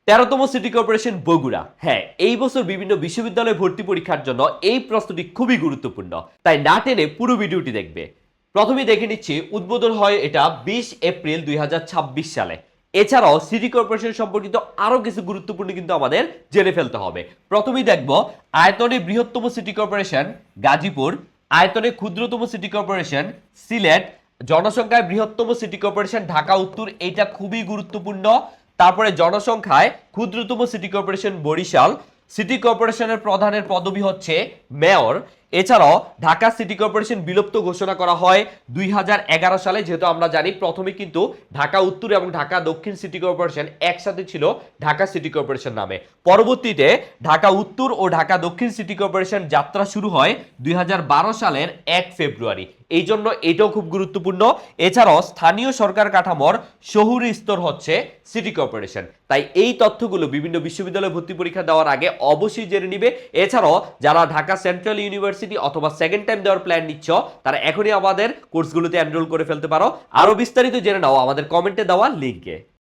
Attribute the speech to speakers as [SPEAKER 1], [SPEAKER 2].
[SPEAKER 1] 13তম city corporation Bogura. হ্যাঁ, এই বছর বিভিন্ন বিশ্ববিদ্যালয়ে ভর্তি পরীক্ষার জন্য এই প্রশ্নটি খুবই গুরুত্বপূর্ণ, তাই না টেনে পুরো ভিডিওটি দেখবে। প্রথমেই দেখে নিচ্ছি, উদ্বোধন হয় এটা 20 এপ্রিল 2026 সালে। এছাড়াও সিটি কর্পোরেশন সম্পর্কিত আরো কিছু গুরুত্বপূর্ণ কিন্তু আমাদের জেনে ফেলতে হবে। প্রথমেই দেখব, আয়তনে বৃহত্তম সিটি কর্পোরেশন গাজীপুর, আয়তনে ক্ষুদ্রতম সিটি কর্পোরেশন সিলেট, জনসংখ্যায় বৃহত্তম সিটি কর্পোরেশন ঢাকা উত্তর, এটা খুবই গুরুত্বপূর্ণ। তারপরে জনসংখ্যায় ক্ষুদ্রতম সিটি কর্পোরেশন বরিশাল, সিটি কর্পোরেশনের প্রধানের পদবি হচ্ছে মেয়র। এছাড়াও ঢাকা সিটি কর্পোরেশন বিলুপ্ত ঘোষণা করা হয় 2011 সালে, যেহেতু আমরা জানি প্রথমে কিন্তু ঢাকা উত্তর এবং ঢাকা দক্ষিণ সিটি কর্পোরেশন একসাথে ছিল ঢাকা সিটি কর্পোরেশন নামে। পরবর্তীতে ঢাকা উত্তর ও ঢাকা দক্ষিণ সিটি কর্পোরেশন যাত্রা শুরু হয় 2012 সালের 1 ফেব্রুয়ারি। এই জন্য এটাও খুব গুরুত্বপূর্ণ। এছাড়াও স্থানীয় সরকার কাঠামোর শহুরে স্তর হচ্ছে সিটি কর্পোরেশন। তাই এই তথ্যগুলো বিভিন্ন বিশ্ববিদ্যালয়ে ভর্তি পরীক্ষা দেওয়ার আগে অবশ্যই জেনে নিবে। এছাড়াও যারা ঢাকা সেন্ট্রাল ইউনিভার্সিটি অথবা সেকেন্ড টাইম দেওয়ার প্ল্যান নিচ্ছ, তারা এখনই আমাদের কোর্সগুলোতে এনরোল করে ফেলতে পারো। আরো বিস্তারিত জেনে নাও আমাদের কমেন্টে দেওয়া লিঙ্কে।